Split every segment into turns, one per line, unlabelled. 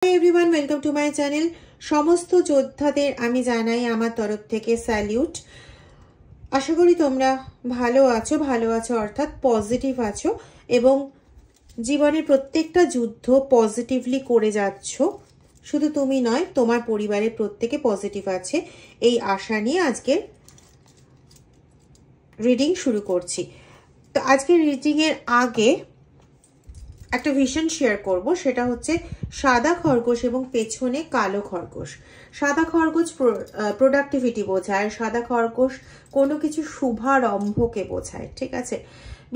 Hi everyone, welcome to my channel. সমস্ত যোদ্ধাদের আমি জানাই আমার তরফ থেকে স্যালিউট। আশা করি তোমরা ভালো আছো অর্থাৎ পজিটিভ আছো এবং জীবনের প্রত্যেকটা যুদ্ধ পজিটিভলি করে যাচ্ছ। শুধু তুমি নয়, তোমার পরিবারের প্রত্যেকে পজিটিভ আছে এই আশা নিয়ে আজকে রিডিং শুরু করছি। তো আজকে রিডিং এর আগে একটা ভিশন শেয়ার করব, সেটা হচ্ছে সাদা খরগোশ এবং পেছনে কালো খরগোশ। সাদা খরগোশ প্রোডাক্টিভিটি বোঝায়, সাদা খরগোশ কোনো কিছু শুভারম্ভকে বোঝায়, ঠিক আছে।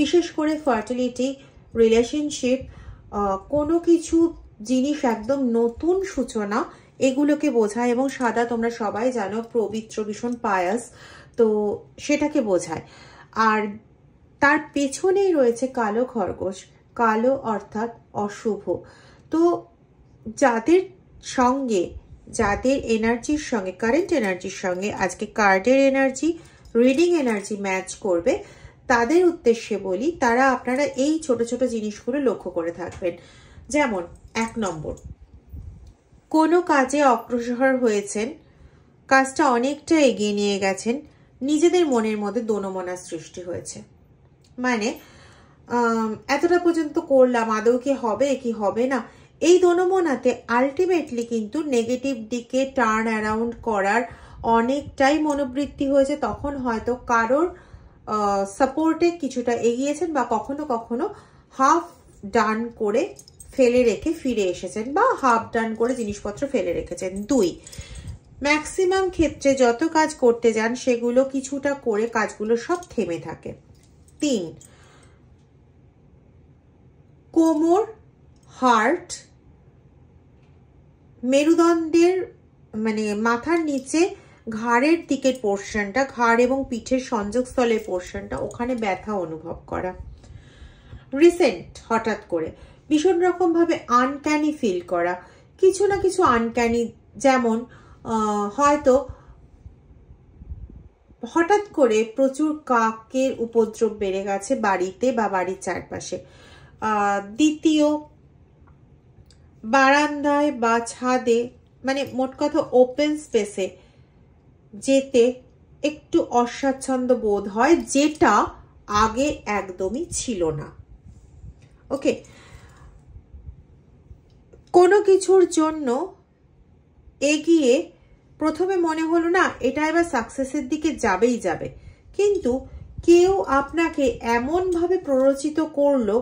বিশেষ করে ফার্টিলিটি, রিলেশনশিপ, কোনো কিছু জিনিস একদম নতুন সূচনা, এগুলোকে বোঝায়। এবং সাদা তোমরা সবাই জানো পবিত্র, ভীষণ পায়াস, তো সেটাকে বোঝায়। আর তার পেছনেই রয়েছে কালো খরগোশ, কালো অর্থাৎ অশুভ। তো যাদের সঙ্গে, যাদের এনার্জির সঙ্গে, কারেন্ট এনার্জির সঙ্গে আজকে কার্ডের এনার্জি, রিডিং এনার্জি ম্যাচ করবে, তাদের উদ্দেশ্যে বলি, তারা আপনারা এই ছোট ছোট জিনিসগুলো লক্ষ্য করে থাকবেন। যেমন 1 নম্বর, কোনো কাজে অগ্রসর হয়েছেন, কাজটা অনেকটা এগিয়ে নিয়ে গেছেন, নিজেদের মনের মধ্যে দোনমনা সৃষ্টি হয়েছে। মানে এতটা পর্যন্ত করলাম, আদৌ কি হবে কি হবে না, এই দোনমনাতে আলটিমেটলি কিন্তু নেগেটিভ দিকে টার্ন অ্যারাউন্ড করার অনেকটাই মনোবৃত্তি হয়েছে। তখন হয়তো কারোর সাপোর্টে কিছুটা এগিয়েছেন, বা কখনো কখনো হাফ ডান করে ফেলে রেখে ফিরে এসেছেন, বা হাফ ডান করে জিনিসপত্র ফেলে রেখেছেন। 2, ম্যাক্সিমাম ক্ষেত্রে যত কাজ করতে যান সেগুলো কিছুটা করে কাজগুলো সব থেমে থাকে। 3, কোমর, হার্ট, মেরুদণ্ডের মানে মাথার নিচে ঘাড়ের দিকের পোর্শনটা, ঘাড় এবং পিঠের সংযোগস্থলের পোর্শনটা, ওখানে ব্যথা অনুভব করা। রিসেন্ট হঠাৎ করে ভীষণ রকম ভাবে আনক্যানি ফিল করা, কিছু না কিছু আনক্যানি, যেমন হয়তো হঠাৎ করে প্রচুর কাকের উপদ্রব বেড়ে গেছে বাড়িতে বা বাড়ির চারপাশে। দ্বিতীয়, বারান্দায় বা ছাদে, মানে মোট কথা ওপেন স্পেসে যেতে একটু অস্বাচ্ছন্দ্য বোধ হয়, যেটা আগে একদমই ছিল না। ওকে, কোনো কিছুর জন্য এগিয়ে প্রথমে মনে হলো না এটা এবার সাকসেসের দিকে যাবেই যাবে, কিন্তু কেউ আপনাকে এমনভাবে প্ররোচিত করলো,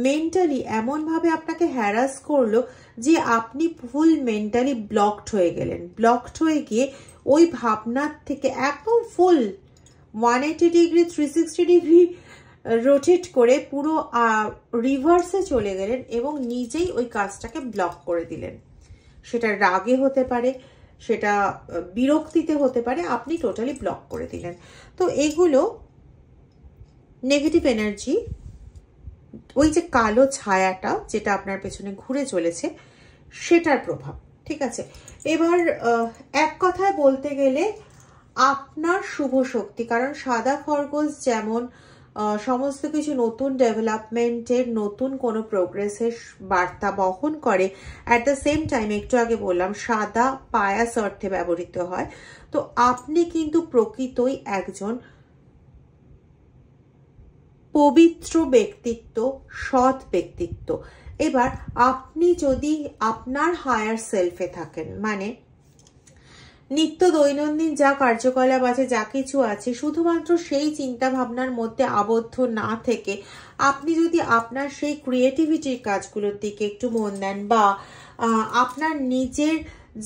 মেন্টালি এমনভাবে আপনাকে হ্যারাস করলো যে আপনি ফুল মেন্টালি ব্লকড হয়ে গেলেন। ব্লকড হয়ে গিয়ে ওই ভাবনার থেকে একদম ফুল 180 ডিগ্রি 360 ডিগ্রি রোটেট করে পুরো রিভার্সে চলে গেলেন এবং নিজেই ওই কাজটাকে ব্লক করে দিলেন। সেটা রাগে হতে পারে, সেটা বিরক্তিতে হতে পারে, আপনি টোটালি ব্লক করে দিলেন। তো এগুলো নেগেটিভ এনার্জি, ওই যে কালো ছায়াটা যেটা আপনার পেছনে ঘুরে চলেছে সেটার প্রভাব, ঠিক আছে। এবার এক কথায় বলতে গেলে আপনার শুভ শক্তি, কারণ সাদা খরগোশ যেমন সমস্ত কিছু নতুন ডেভেলপমেন্টের, নতুন কোনো প্রোগ্রেসের বার্তা বহন করে, অ্যাট দ্য সেম টাইম একটু আগে বললাম সাদা পায়াস অর্থে ব্যবহৃত হয়। তো আপনি কিন্তু প্রকৃতই একজন পবিত্র ব্যক্তিত্ব, সৎ ব্যক্তিত্ব। এবার আপনি যদি আপনার হায়ার সেলফে থাকেন, মানে নিত্য দৈনন্দিন যা কার্যকলাপ আছে, যা কিছু আছে, শুধুমাত্র সেই চিন্তা ভাবনার মধ্যে আবদ্ধ না থেকে আপনি যদি আপনার সেই ক্রিয়েটিভিটির কাজগুলোর দিকে একটু মন দেন, বা আপনার নিজের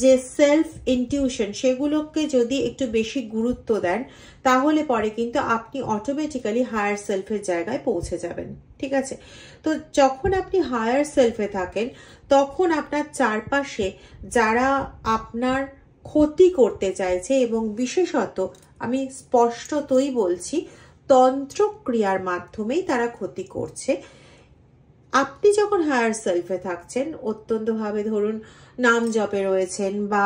যে সেলফ ইনটিউশন সেগুলোকে যদি একটু বেশি গুরুত্ব দেন, তাহলে পরে কিন্তু আপনি অটোমেটিক্যালি হায়ার সেলফের জায়গায় পৌঁছে যাবেন, ঠিক আছে। তো যখন আপনি হায়ার সেলফে থাকেন, তখন আপনার চারপাশে যারা আপনার ক্ষতি করতে চাইছে, এবং বিশেষত আমি স্পষ্টতই বলছি তন্ত্রক্রিয়ার মাধ্যমেই তারা ক্ষতি করছে, আপনি যখন হায়ার সেলফে থাকছেন, অত্যন্তভাবে ধরুন নাম জপে রয়েছেন, বা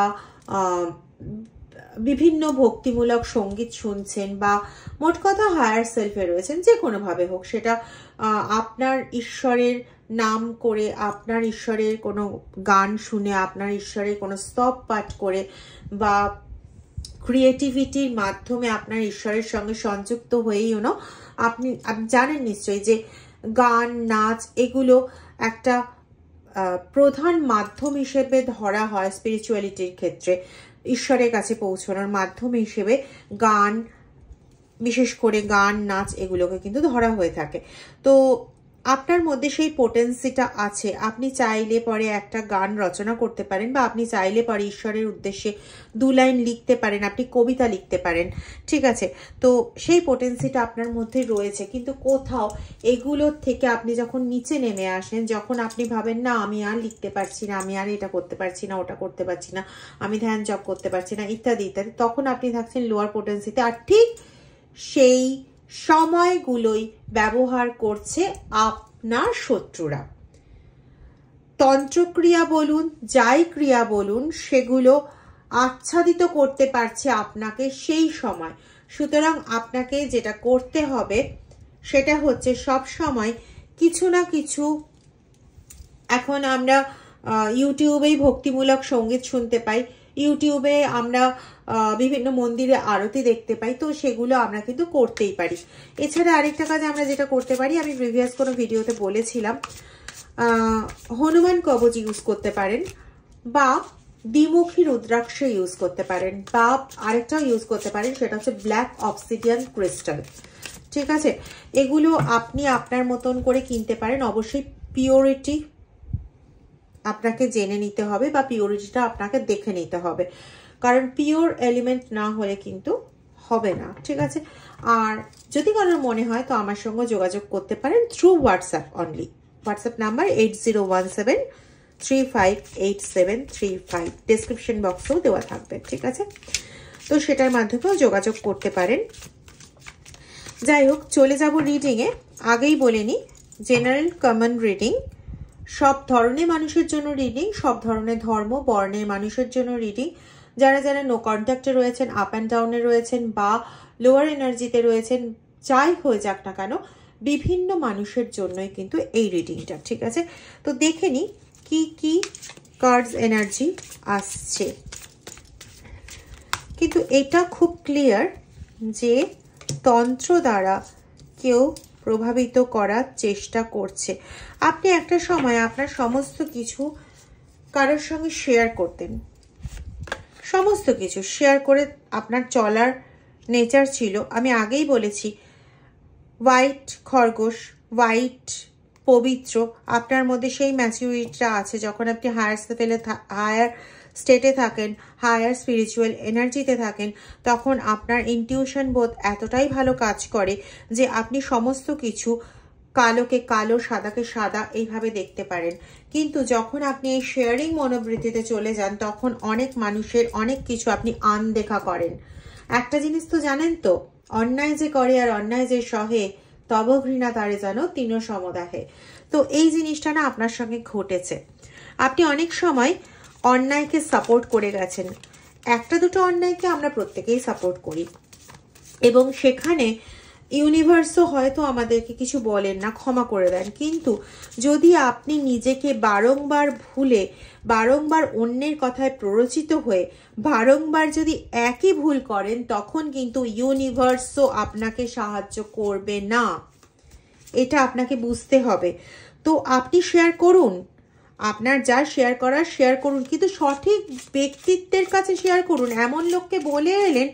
বিভিন্ন ভক্তিমূলক সঙ্গীত শুনছেন, বা মোট কথা হায়ার সেলফে রয়েছেন, যে কোনোভাবে হোক, সেটা আপনার ঈশ্বরের নাম করে, আপনার ঈশ্বরের কোনো গান শুনে, আপনার ঈশ্বরের কোনো স্তব পাঠ করে বা ক্রিয়েটিভিটির মাধ্যমে আপনার ঈশ্বরের সঙ্গে সংযুক্ত হয়ে আপনি জানেন নিশ্চয়ই যে গান, নাচ এগুলো একটা প্রধান মাধ্যম হিসেবে ধরা হয় স্পিরিচুয়ালিটির ক্ষেত্রে। ঈশ্বরের কাছে পৌঁছানোর মাধ্যম হিসেবে গান, বিশেষ করে গান, নাচ এগুলোকে কিন্তু ধরা হয়ে থাকে। তো আপনার মধ্যে সেই পোটেন্সিটা আছে। আপনি চাইলে পরে একটা গান রচনা করতে পারেন, বা আপনি চাইলে পরে ঈশ্বরের উদ্দেশ্যে 2 লাইন লিখতে পারেন, আপনি কবিতা লিখতে পারেন, ঠিক আছে? তো সেই পোটেন্সিটা আপনার মধ্যে রয়েছে, কিন্তু কোথাও এগুলোর থেকে আপনি যখন নিচে নেমে আসেন, যখন আপনি ভাবেন না আমি আর লিখতে পারছি না, আমি আর এটা করতে পারছি না, ওটা করতে পারছি না, আমি ধ্যান জপ করতে পারছি না, ইত্যাদি ইত্যাদি, তখন আপনি থাকছেন লোয়ার পোটেন্সিতে। আর ঠিক সেই সময়গুলোই ব্যবহার করছে আপনার শত্রুরা। তন্ত্রক্রিয়া বলুন, যাই ক্রিয়া বলুন, সেগুলো আচ্ছাদিত করতে পারছে আপনাকে সেই সময়। সুতরাং আপনাকে যেটা করতে হবে সেটা হচ্ছে সব সময় কিছু না কিছু, এখন আমরা ইউটিউবেই ভক্তিমূলক সঙ্গীত শুনতে পাই, ইউটিউবে আমরা বিভিন্ন মন্দিরে আরতি দেখতে পাই, তো সেগুলো আমরা কিন্তু করতেই পারি। এছাড়া আরেকটা কাজ আমরা যেটা করতে পারি, আমি প্রিভিয়াস কোনো ভিডিওতে বলেছিলাম, হনুমান কবচ ইউজ করতে পারেন, বা দ্বিমুখী রুদ্রাক্ষ ইউজ করতে পারেন, বা আরেকটাও ইউজ করতে পারেন, সেটা হচ্ছে ব্ল্যাক অবসিডিয়ান ক্রিস্টাল, ঠিক আছে? এগুলো আপনি আপনার মতন করে কিনতে পারেন। অবশ্যই পিওরিটি আপনাকে জেনে নিতে হবে, বা পিওরিটিটা আপনাকে দেখে নিতে হবে, কারণ পিওর এলিমেন্ট না হলে কিন্তু হবে না, ঠিক আছে? আর যদি কারোর মনে হয় তো আমার সঙ্গে যোগাযোগ করতে পারেন through WhatsApp only. WhatsApp number 8017358735, description বক্সেও দেওয়া থাকবে, ঠিক আছে? তো সেটার মাধ্যমেও যোগাযোগ করতে পারেন। যাই হোক, চলে যাব রিডিংয়ে। আগেই বলে নিই, জেনারেল কমন রিডিং, সব ধরনের মানুষের জন্য রিডিং, সব ধরনের ধর্ম বর্ণের মানুষের জন্য রিডিং। যারা যারা নো কন্ট্যাক্টে রয়েছেন, আপ অ্যান্ড ডাউনে রয়েছেন, বা লোয়ার এনার্জিতে রয়েছেন, যাই হয়ে যাক না কেন, বিভিন্ন মানুষের জন্যই কিন্তু এই রিডিংটা, ঠিক আছে? তো দেখে নিই কি কি কার্ডস এনার্জি আসছে। কিন্তু এটা খুব ক্লিয়ার যে তন্ত্র দ্বারা কেউ প্রভাবিত করার চেষ্টা করছে। আপনি একটা সময় আপনার সমস্ত কিছু কারোর সঙ্গে শেয়ার করতেন, সমস্ত কিছু শেয়ার করে আপনার চলার নেচার ছিল। আমি আগেই বলেছি, হোয়াইট খরগোশ, হোয়াইট পবিত্র, আপনার মধ্যে সেই ম্যাচিউরিটিটা আছে। যখন আপনি হায়ার স্টেটে থাকেন, হায়ার স্পিরিচুয়াল এনার্জিতে থাকেন, তখন আপনার ইনটিউশন বোধ এতটাই ভালো কাজ করে যে আপনি সমস্ত কিছু কালোকে কালো, সাদাকে সাদা এইভাবে দেখতে পারেন। কিন্তু যখন আপনি এই শেয়ারিং মনোবৃত্তিতে চলে যান, তখন অনেক মানুষের অনেক কিছু আপনি আনদেখা করেন। একটা জিনিস তো জানেন তো, অন্যায় যে করে আর অন্যায় যে সহে, তব ঘৃণা তারে যেন তিন সমদাহে। তো এই জিনিসটা না আপনার সঙ্গে ঘটেছে। আপনি অনেক সময় অন্যায়কে সাপোর্ট করে গেছেন। একটা দুটো অন্যায়কে আমরা প্রত্যেকেই সাপোর্ট করি, এবং সেখানে ইউনিভার্সও হয়তো আমাদেরকে কিছু বলেন না, ক্ষমা করে দেন। কিন্তু যদি আপনি নিজেকে বারংবার ভুলে, বারংবার অন্যের কথায় প্ররোচিত হয়ে, বারংবার যদি একই ভুল করেন, তখন কিন্তু ইউনিভার্সও আপনাকে সাহায্য করবে না। এটা আপনাকে বুঝতে হবে। তো আপনি শেয়ার করুন, আপনার যা শেয়ার করার শেয়ার করুন, কিন্তু সঠিক ব্যক্তিত্বের কাছে শেয়ার করুন। এমন লোককে বলে এলেন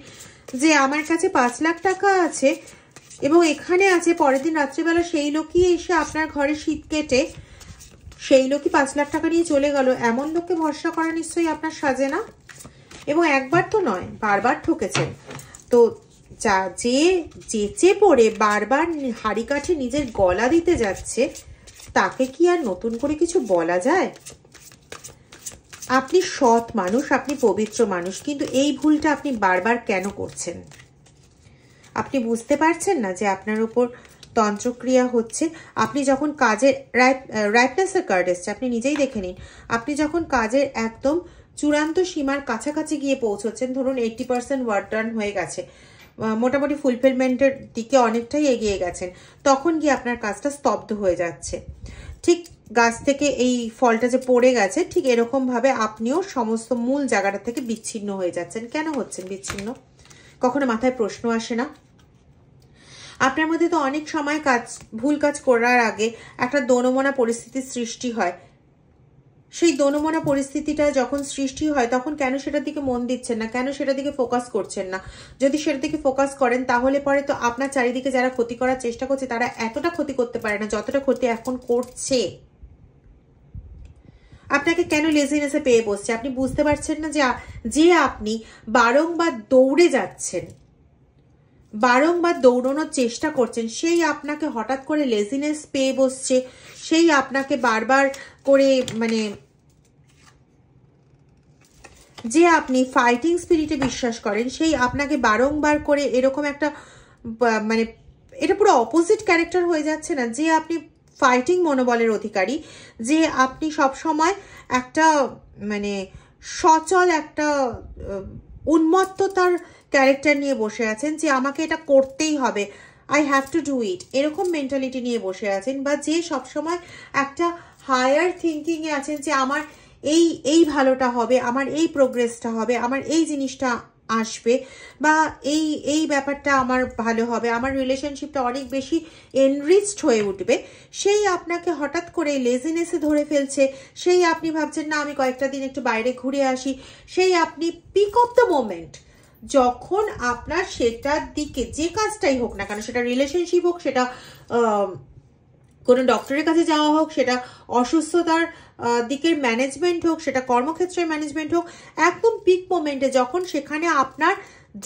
যে আমার কাছে 5 লাখ টাকা আছে এবং এখানে আছে, পরের দিন রাত্রিবেলা সেই লোকই এসে আপনার ঘরে শীত কেটে সেই লোকই 5 লাখ টাকা নিয়ে চলে গেল। এমন লোককে ভরসা করা নিশ্চয়ই আপনার সাজে না। এবং একবার তো নয়, বারবার ঠকেছেন। তো যে চেঁচে পড়ে বারবার হাড়ি কাঠে নিজের গলা দিতে যাচ্ছে, তাকে কি আর নতুন করে কিছু বলা যায়? আপনি সৎ মানুষ, আপনি পবিত্র মানুষ, কিন্তু এই ভুলটা আপনি বারবার কেন করছেন? আপনি বুঝতে পারছেন না যে আপনার উপর তন্ত্রক্রিয়া হচ্ছে? আপনি যখন কাজের রাইটনেসের কার্ড এসছে, আপনি নিজেই দেখে নিন। আপনি যখন কাজের একদম চূড়ান্ত সীমার কাছাকাছি গিয়ে পৌঁছচ্ছেন, ধরুন 80% ওয়ার্ক ডান হয়ে গেছে, মোটামুটি ফুলফিলমেন্টের দিকে অনেকটাই এগিয়ে গেছেন, তখন গিয়ে আপনার কাজটা স্তব্ধ হয়ে যাচ্ছে। ঠিক গাছ থেকে এই ফলটা যে পড়ে গেছে, ঠিক এরকমভাবে আপনিও সমস্ত মূল জায়গাটা থেকে বিচ্ছিন্ন হয়ে যাচ্ছেন। কেন হচ্ছেন বিচ্ছিন্ন? কখনো মাথায় প্রশ্ন আসে না? আপনার মধ্যে তো অনেক সময় ভুল কাজ করার আগে একটা দোনমনা পরিস্থিতির সৃষ্টি হয়। সেই দোনমনা পরিস্থিতিটা যখন সৃষ্টি হয় তখন কেন সেটার দিকে মন দিচ্ছেন না, কেন সেটার দিকে ফোকাস করছেন না? যদি সেটার দিকে ফোকাস করেন তাহলে পরে তো আপনার চারিদিকে যারা ক্ষতি করার চেষ্টা করছে তারা এতটা ক্ষতি করতে পারে না যতটা ক্ষতি এখন করছে। আপনাকে কেন লেজিনেসে পেয়ে বসছে? আপনি বুঝতে পারছেন না যে আপনি বারংবার দৌড়ে যাচ্ছেন, বারংবার দৌড়ানোর চেষ্টা করছেন, সেই আপনাকে হঠাৎ করে লেজিনেস পেয়ে বসছে, সেই আপনাকে বারবার করে মানে যে আপনি ফাইটিং স্পিরিটে বিশ্বাস করেন সেই আপনাকে বারংবার করে এরকম একটা মানে এটা পুরো অপোজিট ক্যারেক্টার হয়ে যাচ্ছে না? যে আপনি ফাইটিং মনোবলের অধিকারী, যে আপনি সব সময় একটা মানে সচল একটা উন্মত্ততার ক্যারেক্টার নিয়ে বসে আছেন, যে আমাকে এটা করতেই হবে, I have to do it, এরকম মেন্টালিটি নিয়ে বসে আছেন, বা যে সবসময় একটা হায়ার থিঙ্কিংয়ে আছেন যে আমার এই ভালোটা হবে, আমার এই প্রোগ্রেসটা হবে, আমার এই জিনিসটা আসবে, বা এই ব্যাপারটা আমার ভালো হবে, আমার রিলেশনশিপটা অনেক বেশি এনরিচড হয়ে উঠবে, সেই আপনাকে হঠাৎ করে লেজিনেসে ধরে ফেলছে, সেই আপনি ভাবছেন না আমি কয়েকটা দিন একটু বাইরে ঘুরে আসি, সেই আপনি পিক অফ দ্য মোমেন্ট যখন আপনার সেটার দিকে যে কাজটাই হোক না কেন, সেটা রিলেশনশিপ হোক, সেটা কোনো ডক্টরের কাছে যাওয়া হোক, সেটা অসুস্থতার দিকের ম্যানেজমেন্ট হোক, সেটা কর্মক্ষেত্রের ম্যানেজমেন্ট হোক, একদম পিক মোমেন্টে যখন সেখানে আপনার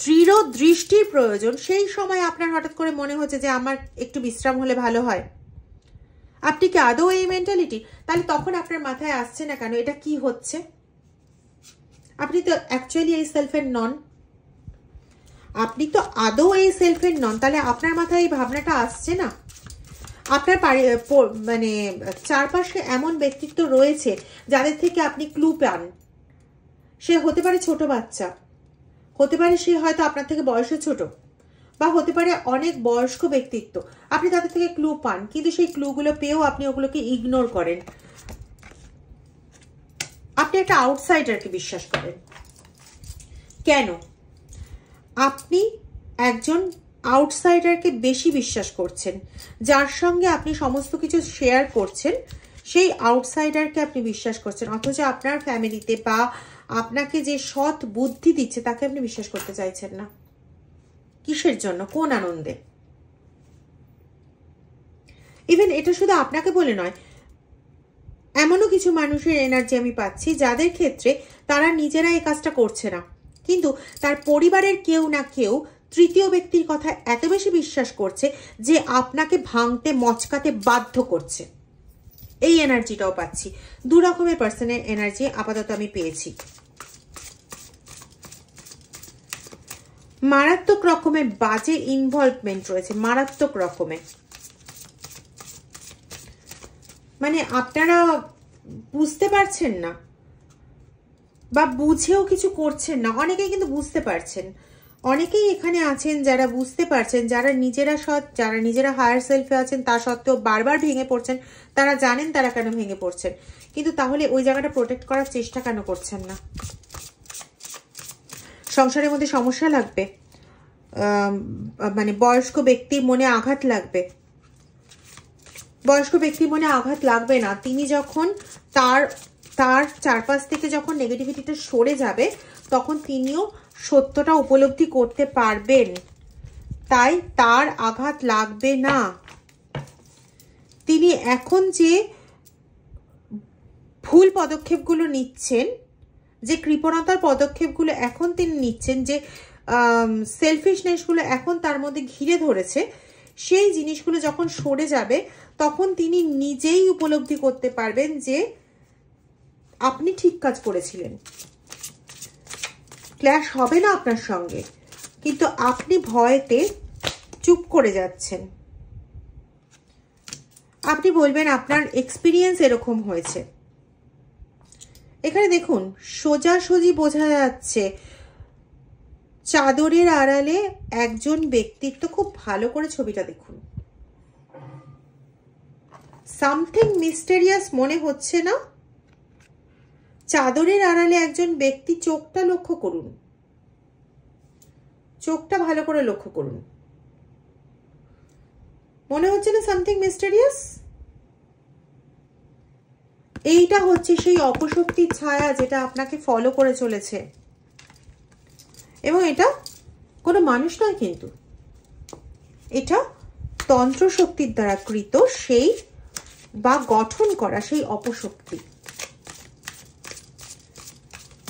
দৃঢ় দৃষ্টির প্রয়োজন, সেই সময় আপনার হঠাৎ করে মনে হচ্ছে যে আমার একটু বিশ্রাম হলে ভালো হয়। আপনি কি আদৌ এই মেন্টালিটি? তাহলে তখন আপনার মাথায় আসছে না কেন এটা কি হচ্ছে? আপনি তো অ্যাকচুয়ালি এই সেলফের নন, আপনি তো আদৌ এই সেলফের নন, তাহলে আপনার মাথায় এই ভাবনাটা আসছে না? আপনার মানে চারপাশে এমন ব্যক্তিত্ব রয়েছে যাদের থেকে আপনি ক্লু পান। সে হতে পারে ছোট বাচ্চা, হতে পারে সে হয়তো আপনার থেকে বয়সে ছোট, বা হতে পারে অনেক বয়স্ক ব্যক্তিত্ব, আপনি তাদের থেকে ক্লু পান, কিন্তু সেই ক্লুগুলো পেয়েও আপনি ওগুলোকে ইগনোর করেন। আপনি একটা আউটসাইডারকে বিশ্বাস করেন। কেন? আপনি একজন আউটসাইডারকে বেশি বিশ্বাস করছেন, যার সঙ্গে আপনি সমস্ত কিছু শেয়ার করছেন, সেই আউটসাইডারকে আপনি বিশ্বাস করছেন, অথচ আপনার ফ্যামিলিতে বা আপনাকে যে সৎ বুদ্ধি দিচ্ছে তাকে আপনি বিশ্বাস করতে চাইছেন না। কিসের জন্য? কোন আনন্দে? ইভেন এটা শুধু আপনাকে বলে নয়, এমনও কিছু মানুষের এনার্জি আমি পাচ্ছি যাদের ক্ষেত্রে তারা নিজেরা এই কাজটা করছে না, কিন্তু তার পরিবারের কেউ না কেউ তৃতীয় ব্যক্তির কথা এত বেশি বিশ্বাস করছে যে আপনাকে ভাঙতে মচকাতে বাধ্য করছে। এই এনার্জিটাও পাচ্ছি। দু রকমের পার্সনের এনার্জি আপাতত আমি পেয়েছি। মারাত্মক রকমের বাজে ইনভলভমেন্ট রয়েছে, মারাত্মক রকমের। মানে আপনারা বুঝতে পারছেন না বা বুঝেও কিছু করছেন না। অনেকেই কিন্তু বুঝতে পারছেন, অনেকেই এখানে আছেন যারা বুঝতে পারছেন, যারা নিজেরা সৎ, যারা নিজেরা হায়ার সেলফে আছেন, তা সত্ত্বেও বারবার ভেঙে পড়ছেন। তারা জানেন তারা কেন ভেঙে পড়ছেন, কিন্তু তাহলে ওই জায়গাটা প্রোটেক্ট করার চেষ্টা কেন করছেন না? সংসারের মধ্যে সমস্যা লাগবে, মানে বয়স্ক ব্যক্তির মনে আঘাত লাগবে। বয়স্ক ব্যক্তির মনে আঘাত লাগবে না, তিনি যখন তার চারপাশ থেকে যখন নেগেটিভিটিটা সরে যাবে তখন তিনিও সত্যটা উপলব্ধি করতে পারবেন, তাই তার আঘাত লাগবে না। তিনি এখন যে ভুল পদক্ষেপগুলো নিচ্ছেন, যে কৃপণতার পদক্ষেপগুলো এখন তিনি নিচ্ছেন, যে সেলফিশনেসগুলো এখন তার মধ্যে ঘিরে ধরেছে, সেই জিনিসগুলো যখন সরে যাবে তখন তিনি নিজেই উপলব্ধি করতে পারবেন যে আপনি ঠিক কাজ করেছিলেন। ক্ল্যাশ হবে না আপনার সঙ্গে, কিন্তু আপনি ভয়তে চুপ করে যাচ্ছেন। আপনি বলবেন আপনার এক্সপিরিয়েন্স এরকম হয়েছে। এখানে দেখুন সোজাসুজি বোঝা যাচ্ছে চাদরের আড়ালে একজন ব্যক্তিত্ব, খুব ভালো করে ছবিটা দেখুন। সামথিং মিস্টেরিয়াস মনে হচ্ছে না? চাদরের আড়ালে একজন ব্যক্তি, চোখটা লক্ষ্য করুন, চোখটা ভালো করে লক্ষ্য করুন। মনে হচ্ছে না সামথিং মিস্টেরিয়াস? এইটা হচ্ছে সেই অপশক্তির ছায়া যেটা আপনাকে ফলো করে চলেছে, এবং এটা কোনো মানুষ নয়, কিন্তু এটা তন্ত্র শক্তির দ্বারা কৃত সেই বা গঠন করা সেই অপশক্তি।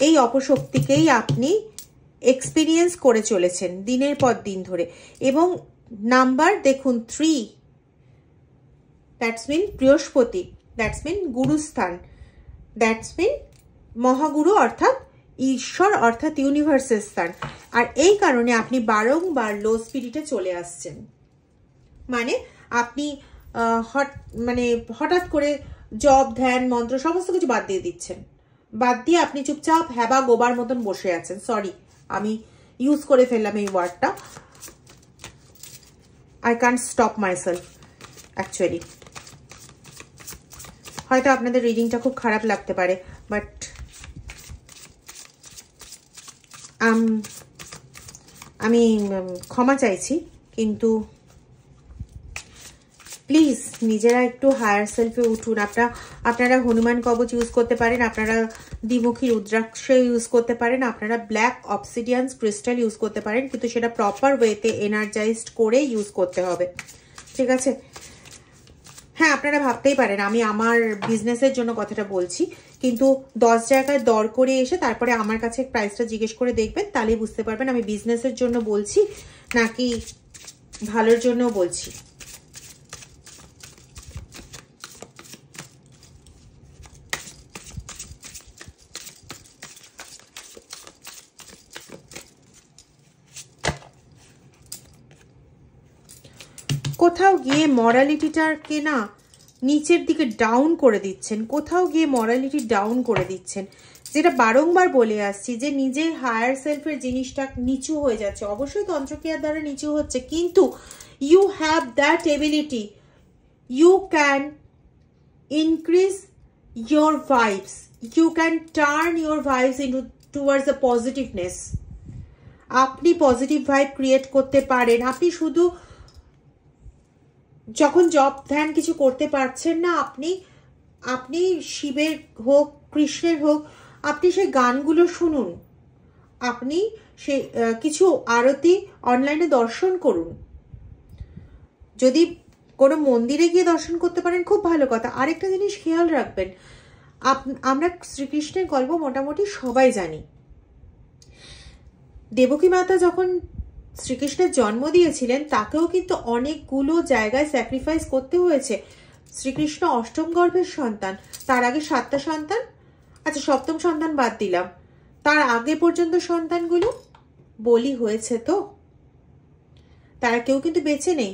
এই অপশক্তিকেই আপনি এক্সপিরিয়েন্স করে চলেছেন দিনের পর দিন ধরে। এবং নাম্বার দেখুন 3, দ্যাটস মিন বৃহস্পতি, that's mean গুরুস্থান, that's mean Mahaguru অর্থাৎ ঈশ্বর অর্থাৎ ইউনিভার্সের স্থান। আর এই কারণে আপনি বারংবার লো স্পিরিটে চলে আসছেন। মানে আপনি হঠাৎ করে জপ, ধ্যান, মন্ত্র সমস্ত কিছু বাদ দিয়ে দিচ্ছেন। বাদ দিয়ে আপনি চুপচাপ হ্যাবা গোবার মতন বসে আছেন। সরি, আমি ইউজ করে ফেললাম এই ওয়ার্ডটা। I can't stop myself actually. হয়তো আপনাদের রিডিংটা খুব খারাপ লাগতে পারে, বাট আমি ক্ষমা চাইছি, কিন্তু প্লিজ নিজেরা একটু হায়ার সেলফে উঠুন। আপনারা হনুমান কবচ ইউজ করতে পারেন, আপনারা দ্বিমুখী রুদ্রাক্ষ ইউজ করতে পারেন, আপনারা ব্ল্যাক অবসিডিয়ান ক্রিস্টাল ইউজ করতে পারেন, কিন্তু সেটা প্রপার ওয়েতে এনার্জাইজড করে ইউজ করতে হবে, ঠিক আছে? হ্যাঁ, আপনারা ভাবতেই পারেন আমি আমার বিজনেসের জন্য কথাটা বলছি, কিন্তু 10 জায়গায় দর করে এসে তারপরে আমার কাছে প্রাইসটা জিজ্ঞেস করে দেখবেন, তাহলেই বুঝতে পারবেন আমি বিজনেসের জন্য বলছি নাকি ভালোর জন্য বলছি। কোথাও গিয়ে মরালিটিটাকে না নিচের দিকে ডাউন করে দিচ্ছেন, কোথাও গিয়ে মরালিটি ডাউন করে দিচ্ছেন, যেটা বারংবার বলে আসছি যে নিজের হায়ার সেলফের জিনিসটা নিচু হয়ে যাচ্ছে। অবশ্যই তন্ত্রক্রিয়ার দ্বারা নিচু হচ্ছে, কিন্তু you have that ability, you can increase your vibes, you can turn your vibes into towards the positiveness. আপনি পজিটিভ ভাইব ক্রিয়েট করতে পারেন। আপনি শুধু যখন জব ধ্যান কিছু করতে পারছেন না, আপনি শিবের হোক কৃষ্ণের হোক, আপনি সেই গানগুলো শুনুন, আপনি সে কিছু আরতি অনলাইনে দর্শন করুন। যদি কোনো মন্দিরে গিয়ে দর্শন করতে পারেন খুব ভালো কথা। আরেকটা জিনিস খেয়াল রাখবেন, আমরা শ্রীকৃষ্ণের গল্প মোটামুটি সবাই জানি। দেবকী মাতা যখন শ্রীকৃষ্ণের জন্ম দিয়েছিলেন তাকেও কিন্তু অনেকগুলো জায়গায় স্যাক্রিফাইস করতে হয়েছে। শ্রীকৃষ্ণ অষ্টম গর্ভের সন্তান, তার আগে 7টা সন্তান, আচ্ছা 7ম সন্তান বাদ দিলাম, তার আগে পর্যন্ত সন্তানগুলো বলি হয়েছে, তো তারা কেউ কিন্তু বেঁচে নেই।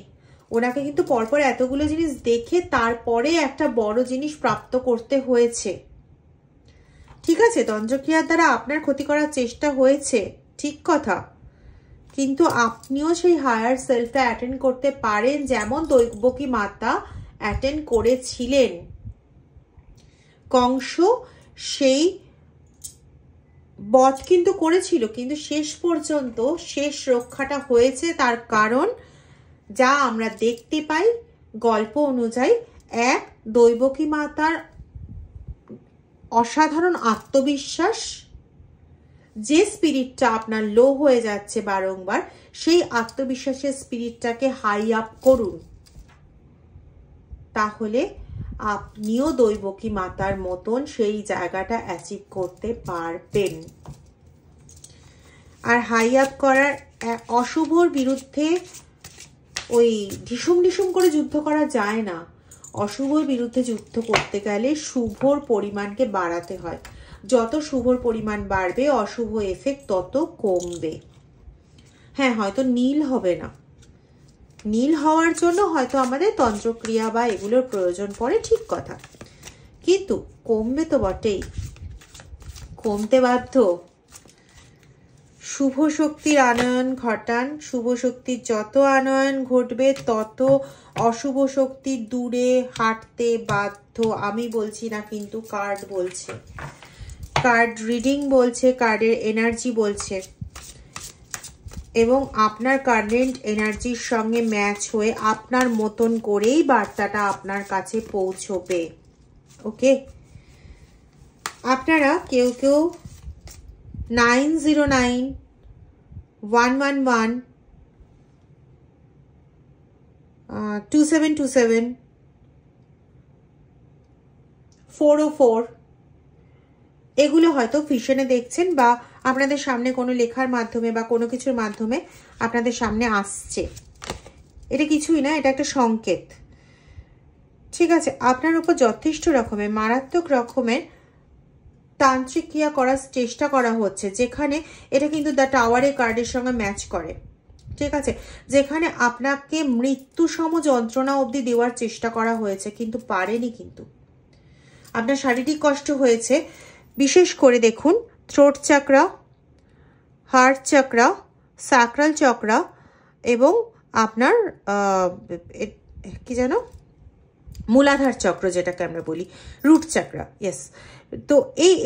ওনাকে কিন্তু পরপর এতগুলো জিনিস দেখে তারপরে একটা বড় জিনিস প্রাপ্ত করতে হয়েছে, ঠিক আছে? তন্ত্রক্রিয়ার দ্বারা আপনার ক্ষতি করার চেষ্টা হয়েছে, ঠিক কথা, কিন্তু আপনিও সেই হায়ার সেলফে অ্যাটেন্ড করতে পারেন, যেমন দৈবকী মাতা অ্যাটেন্ড করেছিলেন। কংস সেই বধ কিন্তু করেছিল, কিন্তু শেষ পর্যন্ত শেষ রক্ষাটা হয়েছে, তার কারণ যা আমরা দেখতে পাই গল্প অনুযায়ী, এক দৈবকী মাতার অসাধারণ আত্মবিশ্বাস, যে স্পিরিটটা আপনার লো হয়ে যাচ্ছে বারংবার, সেই আত্মবিশ্বাসের স্পিরিটটাকে হাই আপ করুন, তাহলে আপনিও দৈবকী মাতার মতন সেই জায়গাটা অ্যাচিভ করতে পারবেন। আর হাই আপ করার, অশুভর বিরুদ্ধে ওই ঢিসুম ঢিসুম করে যুদ্ধ করা যায় না। অশুভর বিরুদ্ধে যুদ্ধ করতে গেলে শুভর পরিমাণকে বাড়াতে হয়। যত শুভর পরিমাণ বাড়বে অশুভ এফেক্ট তত কমবে। হ্যাঁ, হয়তো নীল হবে না, নীল হওয়ার জন্য হয়তো আমাদের তন্ত্রক্রিয়া বা এগুলোর প্রয়োজন পড়ে, ঠিক কথা, কিন্তু কমবে তো বটেই, কমতে বাধ্য। শুভ শক্তির আনয়ন ঘটান। শুভ শক্তির যত আনয়ন ঘটবে তত অশুভ শক্তি দূরে হাঁটতে বাধ্য। আমি বলছি না, কিন্তু কার্ড বলছে, কার্ড রিডিং বলছে, কার্ডের এনার্জি বলছে, এবং আপনার কারেন্ট এনার্জির সঙ্গে ম্যাচ হয়ে আপনার মতন করেই বার্তাটা আপনার কাছে পৌঁছবে। ওকে, আপনারা কেউ কেউ 909-111 2727 404 এগুলো হয়তো ভিশনে দেখছেন, বা আপনাদের সামনে কোনো লেখার মাধ্যমে বা কোনো কিছুর মাধ্যমে আপনাদের সামনে আসছে। এটা কিছুই না, এটা একটা সংকেত। ঠিক আছে, আপনার উপর যথেষ্ট রকমের মারাত্মক রকমের তান্ত্রিক ক্রিয়া করার চেষ্টা করা হচ্ছে, যেখানে এটা কিন্তু দ্য টাওয়ারের কার্ডের সঙ্গে ম্যাচ করে। ঠিক আছে, যেখানে আপনাকে মৃত্যুসম যন্ত্রণা অবধি দেওয়ার চেষ্টা করা হয়েছে, কিন্তু পারেনি। কিন্তু আপনার শারীরিক কষ্ট হয়েছে, বিশেষ করে দেখুন থ্রোট চাকরা, হার্ট চাকরা, স্যাক্রাল চক্রা, এবং আপনার কি যেন মূলাধার চক্র, যেটাকে আমরা বলি রুট চাকরা। ইয়েস, তো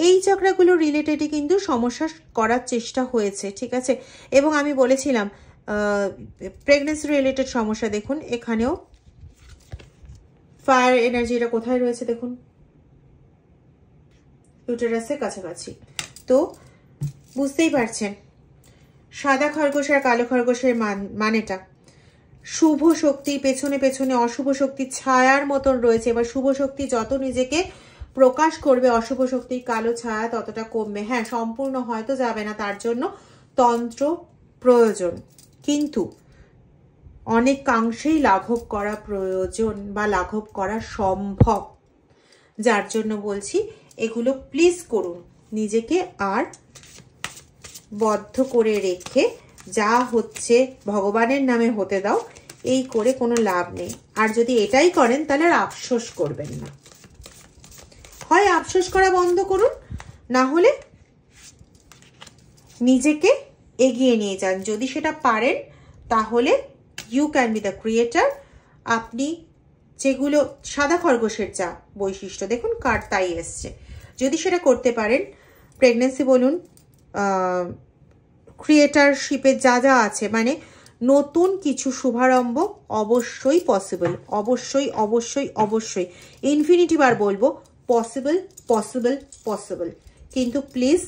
এই চক্রাগুলো রিলেটেডই কিন্তু সমস্যা করার চেষ্টা হয়েছে। ঠিক আছে, এবং আমি বলেছিলাম প্রেগনেন্সি রিলেটেড সমস্যা। দেখুন এখানেও ফায়ার এনার্জি, এটা কোথায় রয়েছে দেখুন, ইউটেরাসের কাছাকাছি। তো বুঝতেই পারছেন সাদা খরগোশ আর কালো খরগোশের মানেটা। শুভ শক্তির পেছনে পেছনে অশুভ শক্তির ছায়ার মতন রয়েছে। এবার শুভ শক্তি যত নিজেকে প্রকাশ করবে, অশুভ শক্তির কালো ছায়া ততটা কমবে। হ্যাঁ, সম্পূর্ণ হয়তো যাবে না, তার জন্য তন্ত্র প্রয়োজন, কিন্তু অনেকাংশেই লাঘব করা প্রয়োজন বা লাঘব করা সম্ভব। যার জন্য বলছি এগুলো প্লিজ করুন, নিজেকে আর বদ্ধ করে রেখে যা হচ্ছে ভগবানের নামে হতে দাও। এই করে কোনো লাভ নেই। আর যদি এটাই করেন তাহলে আর আফসোস করবেন না। হয় আফসোস করা বন্ধ করুন, না হলে নিজেকে এগিয়ে নিয়ে যান। যদি সেটা পারেন তাহলে you can be the creator. আপনি যেগুলো সাদা খরগোশের যা বৈশিষ্ট্য, দেখুন কার্ড তাই এসছে, যদি সেটা করতে পারেন, প্রেগনেন্সি বলুন, ক্রিয়েটারশিপের যা যা আছে, মানে নতুন কিছু শুভারম্ভ অবশ্যই পসিবল। অবশ্যই অবশ্যই অবশ্যই ইনফিনিটি বার বলবো পসিবল পসিবল পসিবল। কিন্তু প্লিজ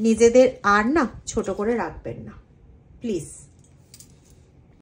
নিজেদের আর না ছোট করে রাখবেন না, প্লিজ।